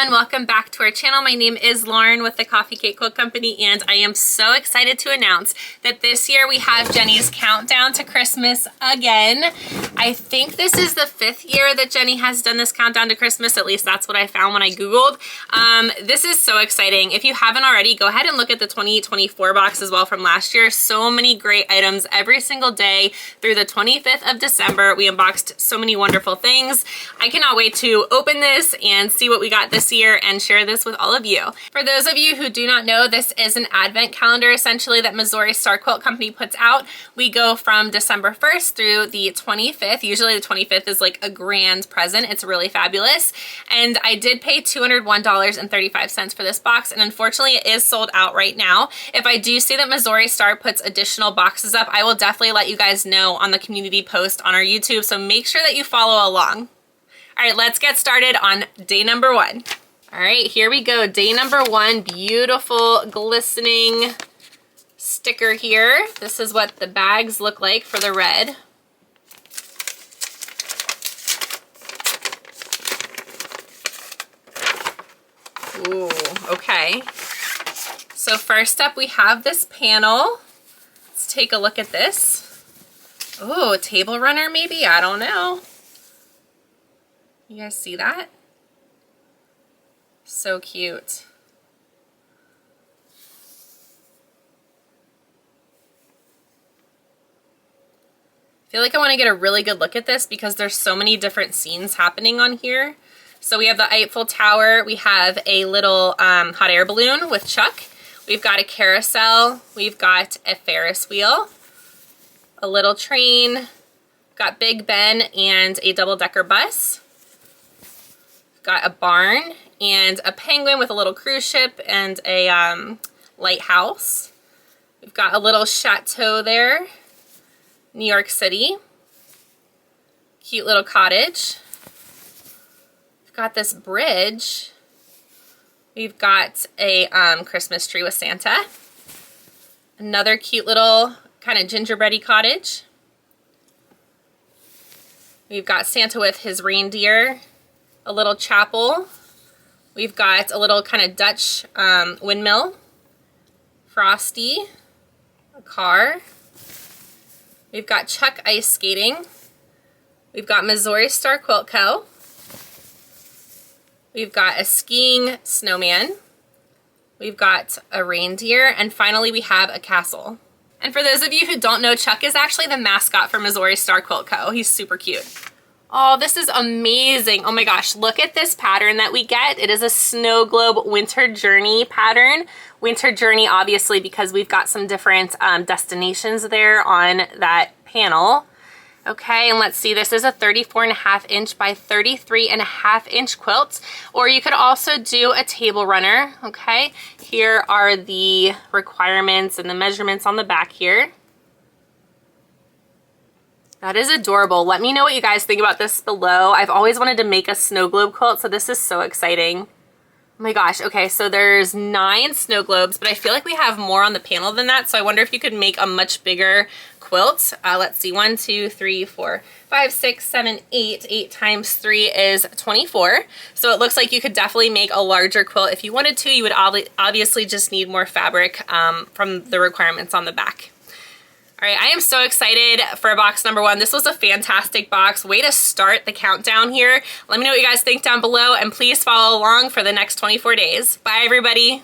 everyone, welcome back to our channel. My name is Lauren with the Coffee Cake Quilt Company, and I am so excited to announce that this year we have Jenny's countdown to Christmas again. I think this is the 5th year that Jenny has done this countdown to Christmas. At least that's what I found when I Googled. This is so exciting. If you haven't already, go ahead and look at the 2024 box as well from last year. So many great items every single day through the 25th of December. We unboxed so many wonderful things. I cannot wait to open this and see what we got this year and share this with all of you. For those of you who do not know, this is an advent calendar essentially that Missouri Star Quilt Company puts out. We go from December 1st through the 25th. Usually the 25th is like a grand present. It's really fabulous. And I did pay $201.35 for this box, and unfortunately it is sold out right now. If I do see that Missouri Star puts additional boxes up, I will definitely let you guys know on the community post on our YouTube, so make sure that you follow along. All right, let's get started on day number 1. All right, here we go. Day number 1, beautiful glistening sticker here. This is what the bags look like for the red. Ooh, okay. So first up, we have this panel. Let's take a look at this. Oh, a table runner maybe? I don't know. You guys see that? So cute. I feel like I want to get a really good look at this because there's so many different scenes happening on here. So we have the Eiffel Tower, we have a little hot air balloon with Chuck, we've got a carousel, we've got a Ferris wheel, a little train, got Big Ben and a double-decker bus. Got a barn and a penguin with a little cruise ship and a lighthouse. We've got a little chateau there, New York City. Cute little cottage. We've got this bridge. We've got a Christmas tree with Santa. Another cute little kind of gingerbready cottage. We've got Santa with his reindeer. A little chapel. We've got a little kind of Dutch windmill. Frosty. A car. We've got Chuck ice skating. We've got Missouri Star Quilt Co. We've got a skiing snowman. We've got a reindeer. And finally we have a castle. And for those of you who don't know, Chuck is actually the mascot for Missouri Star Quilt Co. He's super cute. Oh, this is amazing. Oh my gosh, look at this pattern that we get. It is a snow globe winter journey pattern. Winter journey, obviously, because we've got some different destinations there on that panel. Okay, and let's see, this is a 34.5 inch by 33.5 inch quilt, or you could also do a table runner, okay? Here are the requirements and the measurements on the back here. That is adorable. Let me know what you guys think about this below. I've always wanted to make a snow globe quilt, so this is so exciting. Oh my gosh, okay, so there's 9 snow globes, but I feel like we have more on the panel than that, so I wonder if you could make a much bigger quilt. Let's see, 1, 2, 3, 4, 5, 6, 7, 8. 8 times 3 is 24. So it looks like you could definitely make a larger quilt if you wanted to. You would obviously just need more fabric from the requirements on the back. All right, I am so excited for box number 1. This was a fantastic box. Way to start the countdown here. Let me know what you guys think down below, and please follow along for the next 24 days. Bye, everybody.